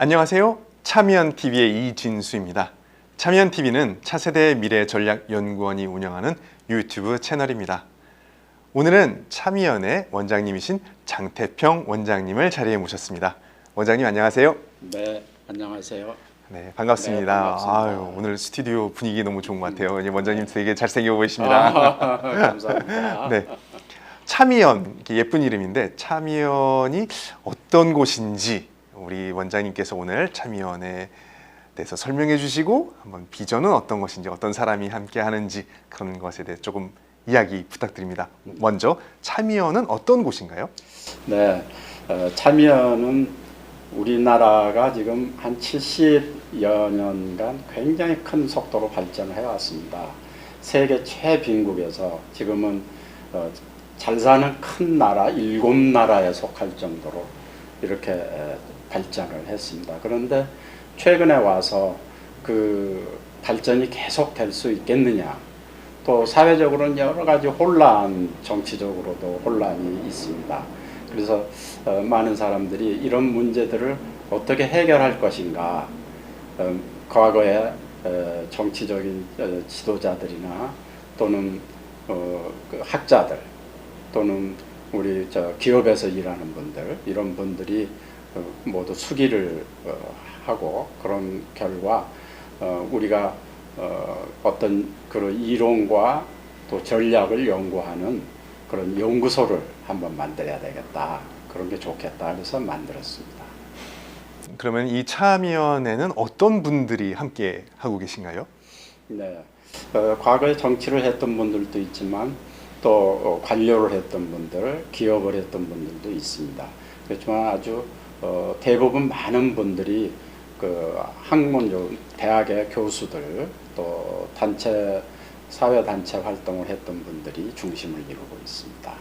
안녕하세요. 차미연TV의 이진수입니다. 차미연TV는 차세대 미래전략연구원이 운영하는 유튜브 채널입니다. 오늘은 차미연의 원장님이신 장태평 원장님을 자리에 모셨습니다. 원장님 안녕하세요. 네, 안녕하세요. 네, 반갑습니다. 네, 반갑습니다. 아유, 오늘 스튜디오 분위기 너무 좋은 것 같아요. 원장님 되게 잘생겨 보이십니다. 감사합니다. 네, 차미연, 이렇게 예쁜 이름인데 차미연이 어떤 곳인지 우리 원장님께서 오늘 차미연에 대해서 설명해 주시고 한번 비전은 어떤 것인지 어떤 사람이 함께 하는지 그런 것에 대해 조금 이야기 부탁드립니다. 먼저 차미연은 어떤 곳인가요? 네, 참여는 우리나라가 지금 한 70여 년간 굉장히 큰 속도로 발전해 왔습니다. 세계 최빈국에서 지금은 잘 사는 큰 나라 7나라에 속할 정도로 이렇게 발전을 했습니다. 그런데 최근에 와서 그 발전이 계속될 수 있겠느냐, 또 사회적으로는 여러 가지 혼란, 정치적으로도 혼란이 있습니다. 그래서 많은 사람들이 이런 문제들을 어떻게 해결할 것인가, 과거에 정치적인 지도자들이나 또는 그 학자들 또는 우리 기업에서 일하는 분들, 이런 분들이 모두 수기를 하고 그런 결과 우리가 어떤 그런 이론과 또 전략을 연구하는 그런 연구소를 한번 만들어야 되겠다. 그런 게 좋겠다. 그래서 만들었습니다. 그러면 이 차미연에는 어떤 분들이 함께 하고 계신가요? 네, 과거에 정치를 했던 분들도 있지만 또 관료를 했던 분들, 기업을 했던 분들도 있습니다. 그렇지만 아주 대부분 많은 분들이 그 학문, 대학의 교수들, 또 단체, 사회단체 활동을 했던 분들이 중심을 이루고 있습니다.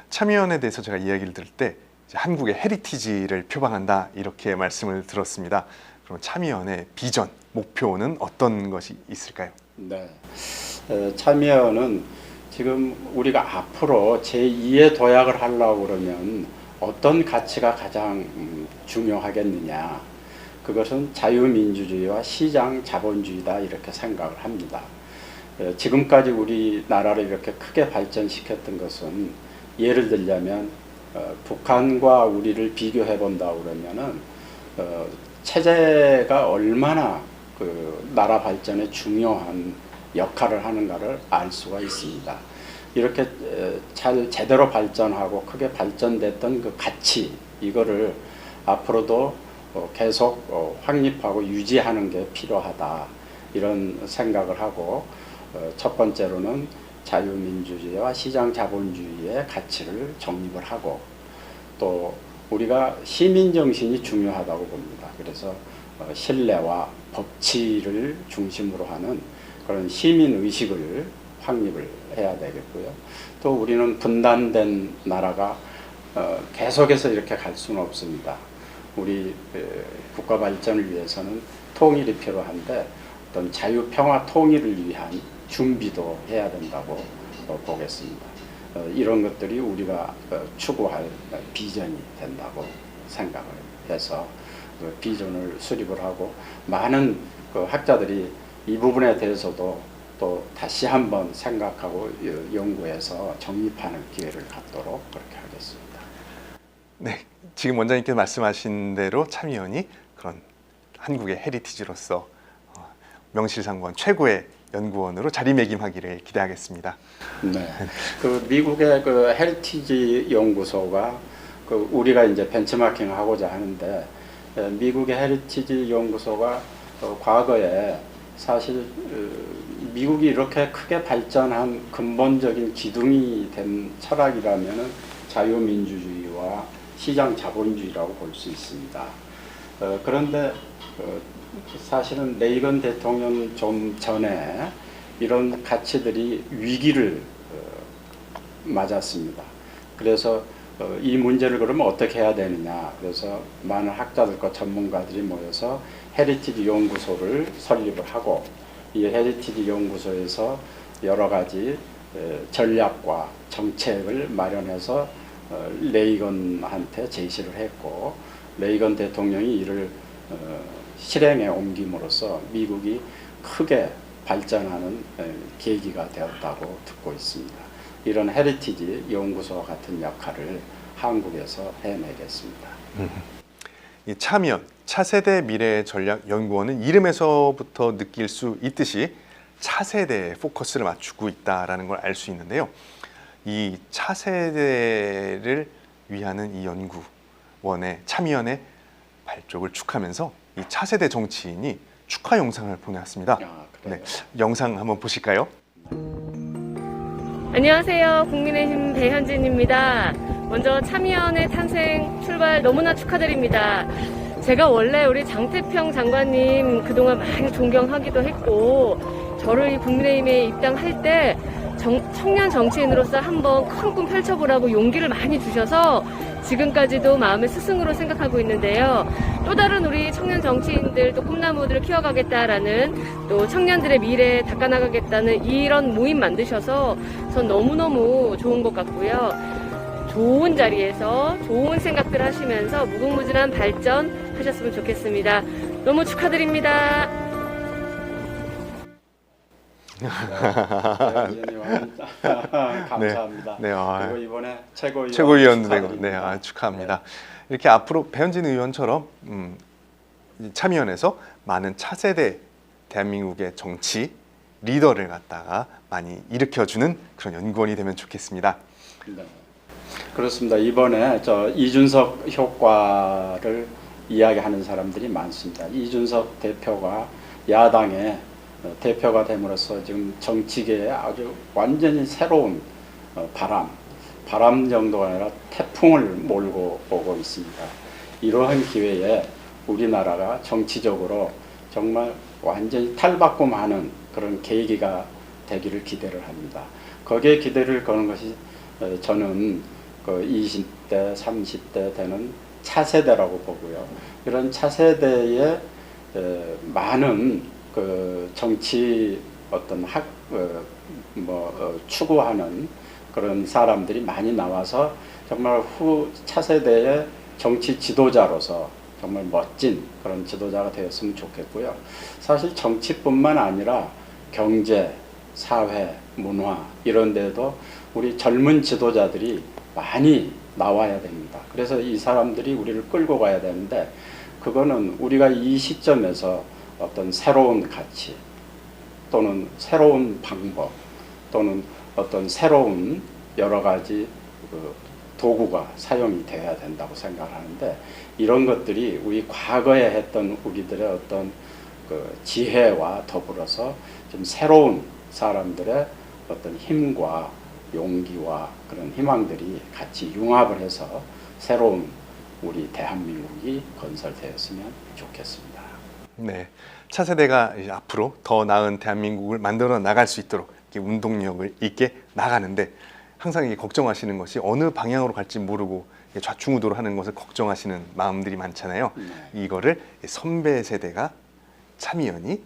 차미연에 대해서 제가 이야기를 들을 때 이제 한국의 헤리티지를 표방한다 이렇게 말씀을 들었습니다. 그럼 차미연의 비전, 목표는 어떤 것이 있을까요? 네, 참여는 지금 우리가 앞으로 제2의 도약을 하려고 그러면 어떤 가치가 가장 중요하겠느냐, 그것은 자유민주주의와 시장 자본주의다 이렇게 생각을 합니다. 지금까지 우리나라를 이렇게 크게 발전시켰던 것은, 예를 들자면 북한과 우리를 비교해 본다 그러면은 체제가 얼마나 그 나라 발전에 중요한 역할을 하는가를 알 수가 있습니다. 이렇게 잘 제대로 발전하고 크게 발전됐던 그 가치, 이거를 앞으로도 계속 확립하고 유지하는 게 필요하다 이런 생각을 하고, 첫 번째로는 자유민주주의와 시장자본주의의 가치를 정립을 하고, 또 우리가 시민정신이 중요하다고 봅니다. 그래서 신뢰와 법치를 중심으로 하는 그런 시민의식을 확립을 해야 되겠고요. 또 우리는 분단된 나라가 계속해서 이렇게 갈 수는 없습니다. 우리 국가 발전을 위해서는 통일이 필요한데 어떤 자유, 평화, 통일을 위한 준비도 해야 된다고 보겠습니다. 이런 것들이 우리가 추구할 비전이 된다고 생각을 해서 그 비전을 수립을 하고, 많은 그 학자들이 이 부분에 대해서도 또 다시 한번 생각하고 연구해서 정립하는 기회를 갖도록 그렇게 하겠습니다. 네, 지금 원장님께서 말씀하신 대로 차미연이 그런 한국의 헤리티지로서 명실상부한 최고의 연구원으로 자리매김하기를 기대하겠습니다. 네, 그 미국의 그 헤리티지 연구소가 그 우리가 이제 벤치마킹을 하고자 하는데, 미국의 헤리티지 연구소가 과거에 사실 미국이 이렇게 크게 발전한 근본적인 기둥이 된 철학이라면은 자유민주주의와 시장 자본주의라고 볼 수 있습니다. 그런데 사실은 레이건 대통령 좀 전에 이런 가치들이 위기를 맞았습니다. 그래서 이 문제를 그러면 어떻게 해야 되느냐, 그래서 많은 학자들과 전문가들이 모여서 헤리티지 연구소를 설립을 하고, 이 헤리티지 연구소에서 여러 가지 전략과 정책을 마련해서 레이건한테 제시를 했고, 레이건 대통령이 이를 실행에 옮김으로써 미국이 크게 발전하는 계기가 되었다고 듣고 있습니다. 이런 헤리티지 연구소 같은 역할을 한국에서 해내겠습니다. 이 차미연 차세대 미래 전략 연구원은 이름에서부터 느낄 수 있듯이 차세대에 포커스를 맞추고 있다라는 걸 알 수 있는데요. 이 차세대를 위하는 이 연구원의 차미연의 발족을 축하하면서 이 차세대 정치인이 축하 영상을 보내왔습니다. 네, 영상 한번 보실까요? 안녕하세요. 국민의힘 배현진입니다. 먼저 차미연의 탄생 출발 너무나 축하드립니다. 제가 원래 우리 장태평 장관님 그동안 많이 존경하기도 했고, 저를 이 국민의힘에 입당할 때 청년 정치인으로서 한번 큰 꿈 펼쳐보라고 용기를 많이 주셔서 지금까지도 마음의 스승으로 생각하고 있는데요. 또 다른 우리 청년 정치인들 또 꿈나무들을 키워가겠다라는, 또 청년들의 미래 닦아나가겠다는 이런 모임 만드셔서 전 너무너무 좋은 것 같고요. 좋은 자리에서 좋은 생각들 하시면서 무궁무진한 발전 하셨으면 좋겠습니다. 너무 축하드립니다. 감사합니다. 네, 그리고 이번에 최고위원도 되고, 네, 축하합니다. 이렇게 앞으로 배현진 의원처럼 이 참여연에서 많은 차세대 대한민국의 정치 리더를 갖다가 많이 일으켜주는 그런 연구원이 되면 좋겠습니다. 네. 그렇습니다. 이번에 이준석 효과를 이야기하는 사람들이 많습니다. 이준석 대표가 야당의 대표가 됨으로써 지금 정치계에 아주 완전히 새로운 바람 정도가 아니라 태풍을 몰고 오고 있습니다. 이러한 기회에 우리나라가 정치적으로 정말 완전히 탈바꿈하는 그런 계기가 되기를 기대를 합니다. 거기에 기대를 거는 것이 저는 그 20대, 30대 되는 차세대라고 보고요. 이런 차세대에 많은 그 정치 어떤 추구하는 그런 사람들이 많이 나와서 정말 후 차세대의 정치 지도자로서 정말 멋진 그런 지도자가 되었으면 좋겠고요. 사실 정치뿐만 아니라 경제, 사회, 문화 이런 데도 우리 젊은 지도자들이 많이 나와야 됩니다. 그래서 이 사람들이 우리를 끌고 가야 되는데, 그거는 우리가 이 시점에서 어떤 새로운 가치 또는 새로운 방법 또는 어떤 새로운 여러 가지 도구가 사용이 돼야 된다고 생각하는데, 이런 것들이 우리 과거에 했던 우리들의 어떤 그 지혜와 더불어서 좀 새로운 사람들의 어떤 힘과 용기와 그런 희망들이 같이 융합을 해서 새로운 우리 대한민국이 건설되었으면 좋겠습니다. 네, 차세대가 이제 앞으로 더 나은 대한민국을 만들어 나갈 수 있도록 이렇게 운동력을 있게 나가는데, 항상 이게 걱정하시는 것이 어느 방향으로 갈지 모르고 좌충우돌 하는 것을 걱정하시는 마음들이 많잖아요. 이거를 선배 세대가 차미연이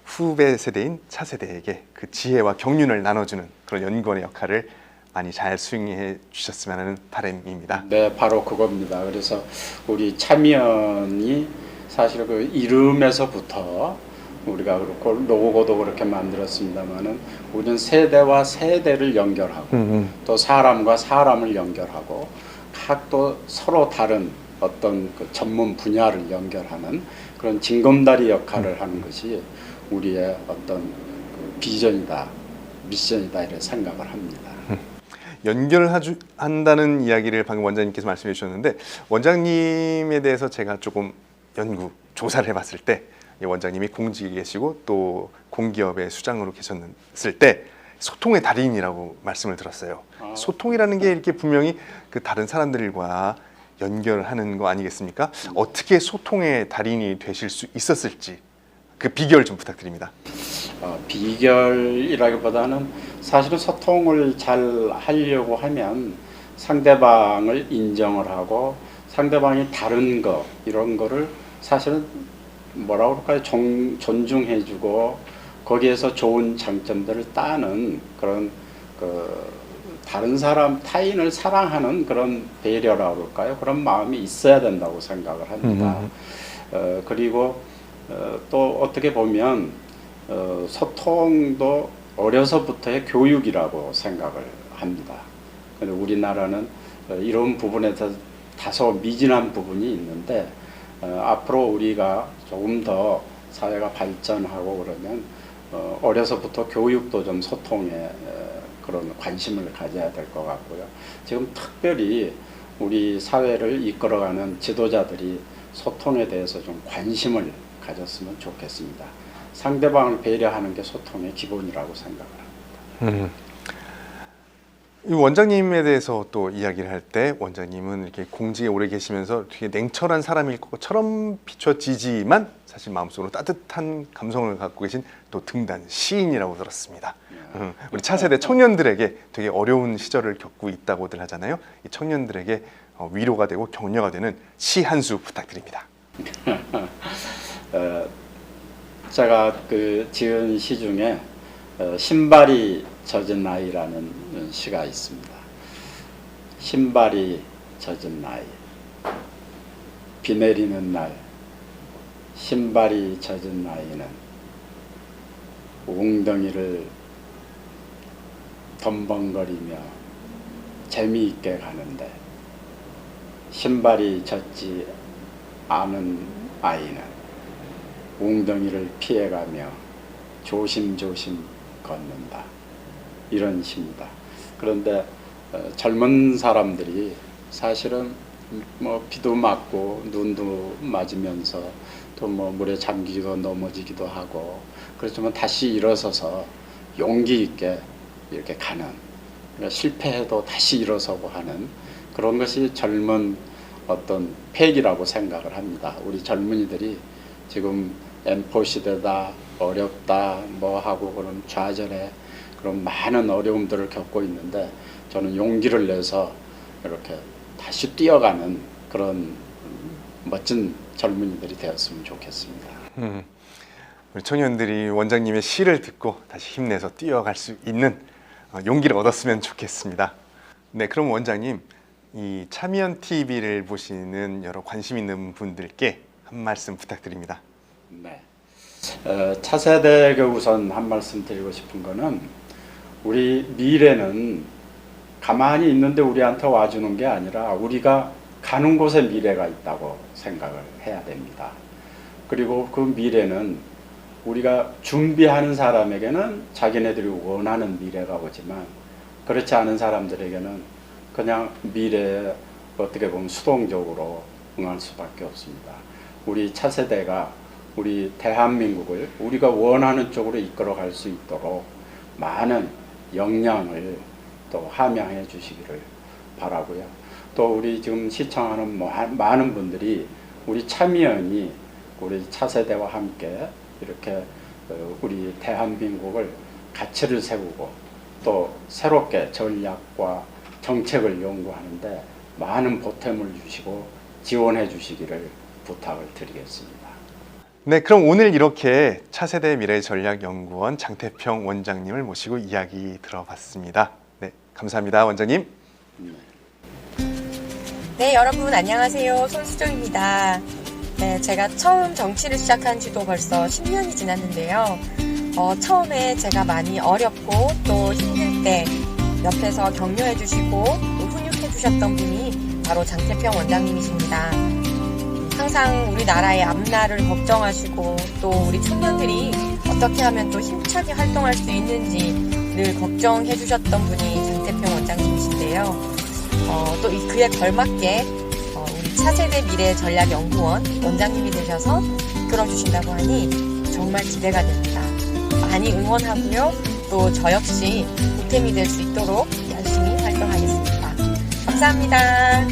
후배 세대인 차세대에게 그 지혜와 경륜을 나눠주는 그런 연구원의 역할을 많이 잘 수행해 주셨으면 하는 바람입니다. 네, 바로 그겁니다. 그래서 우리 차미연이 사실 그 이름에서부터 우리가 그렇고 로고도 그렇게 만들었습니다만은, 우리는 세대와 세대를 연결하고 또 사람과 사람을 연결하고 각 또 서로 다른 어떤 그 전문 분야를 연결하는 그런 징검다리 역할을 하는 것이 우리의 어떤 그 비전이다, 미션이다 이런 생각을 합니다. 연결한다는 이야기를 방금 원장님께서 말씀해 주셨는데, 원장님에 대해서 제가 조금 연구 조사를 해봤을 때, 원장님이 공직에 계시고 또 공기업의 수장으로 계셨을 때 소통의 달인이라고 말씀을 들었어요. 소통이라는 게 이렇게 분명히 그 다른 사람들과 연결하는 거 아니겠습니까? 어떻게 소통의 달인이 되실 수 있었을지 그 비결 좀 부탁드립니다. 비결이라기보다는 사실은 소통을 잘 하려고 하면 상대방을 인정을 하고 상대방이 다른 거 이런 거를 사실은 뭐라고 그럴까요? 존중해주고 거기에서 좋은 장점들을 따는 그런 그 다른 사람 타인을 사랑하는 그런 배려라고 그럴까요? 그런 마음이 있어야 된다고 생각을 합니다. 그리고 또 어떻게 보면 소통도 어려서부터의 교육이라고 생각을 합니다. 근데 우리나라는 이런 부분에 대해서 다소 미진한 부분이 있는데 앞으로 우리가 조금 더 사회가 발전하고 그러면 어려서부터 교육도 좀 소통에 그런 관심을 가져야 될 것 같고요. 지금 특별히 우리 사회를 이끌어가는 지도자들이 소통에 대해서 좀 관심을 가졌으면 좋겠습니다. 상대방을 배려하는 게 소통의 기본이라고 생각을 합니다. 이 원장님에 대해서 또 이야기를 할 때 원장님은 이렇게 공직에 오래 계시면서 되게 냉철한 사람일 것처럼 비춰지지만 사실 마음속으로 따뜻한 감성을 갖고 계신 또 등단 시인이라고 들었습니다. 우리 차세대 청년들에게 되게 어려운 시절을 겪고 있다고들 하잖아요. 이 청년들에게 위로가 되고 격려가 되는 시 한 수 부탁드립니다. 제가 그 지은 시 중에 신발이 젖은 나이라는 시가 있습니다. 신발이 젖은 나이, 비 내리는 날, 신발이 젖은 나이는 웅덩이를 덤벙거리며 재미있게 가는데 신발이 젖지 않은 아이는 웅덩이를 피해가며 조심조심 걷는다. 이런 시입니다. 그런데 젊은 사람들이 사실은 뭐 비도 맞고 눈도 맞으면서 또 뭐 물에 잠기기도 넘어지기도 하고 그렇지만 다시 일어서서 용기 있게 이렇게 가는, 그러니까 실패해도 다시 일어서고 하는 그런 것이 젊은 어떤 패기라고 생각을 합니다. 우리 젊은이들이 지금 M4 시대다, 어렵다, 뭐 하고 그런 좌절에 그런 많은 어려움들을 겪고 있는데 저는 용기를 내서 이렇게 다시 뛰어가는 그런 멋진 젊은이들이 되었으면 좋겠습니다. 우리 청년들이 원장님의 시를 듣고 다시 힘내서 뛰어갈 수 있는 용기를 얻었으면 좋겠습니다. 네, 그럼 원장님, 이 차미연 TV를 보시는 여러 관심 있는 분들께 한 말씀 부탁드립니다. 네. 차세대에게 우선 한 말씀 드리고 싶은 거는 우리 미래는 가만히 있는데 우리한테 와주는 게 아니라 우리가 가는 곳에 미래가 있다고 생각을 해야 됩니다. 그리고 그 미래는 우리가 준비하는 사람에게는 자기네들이 원하는 미래가 오지만 그렇지 않은 사람들에게는 그냥 미래에 어떻게 보면 수동적으로 응할 수밖에 없습니다. 우리 차세대가 우리 대한민국을 우리가 원하는 쪽으로 이끌어갈 수 있도록 많은 역량을 또 함양해 주시기를 바라고요. 또 우리 지금 시청하는 많은 분들이 우리 차미연이 우리 차세대와 함께 이렇게 우리 대한민국을 가치를 세우고 또 새롭게 전략과 정책을 연구하는데 많은 보탬을 주시고 지원해 주시기를 부탁을 드리겠습니다. 네, 그럼 오늘 이렇게 차세대 미래전략연구원 장태평 원장님을 모시고 이야기 들어봤습니다. 네, 감사합니다, 원장님. 네, 여러분 안녕하세요. 손수정입니다. 네, 제가 처음 정치를 시작한 지도 벌써 10년이 지났는데요. 처음에 제가 많이 어렵고 또 힘들 때 옆에서 격려해 주시고 또 훈육해 주셨던 분이 바로 장태평 원장님이십니다. 항상 우리나라의 앞날을 걱정하시고 또 우리 청년들이 어떻게 하면 또 힘차게 활동할 수 있는지 늘 걱정해 주셨던 분이 장태평 원장님이신데요. 또 그에 걸맞게 우리 차세대 미래전략연구원 원장님이 되셔서 이끌어주신다고 하니 정말 기대가 됩니다. 많이 응원하고요. 또 저 역시 보탬이 될 수 있도록 열심히 활동하겠습니다. 감사합니다.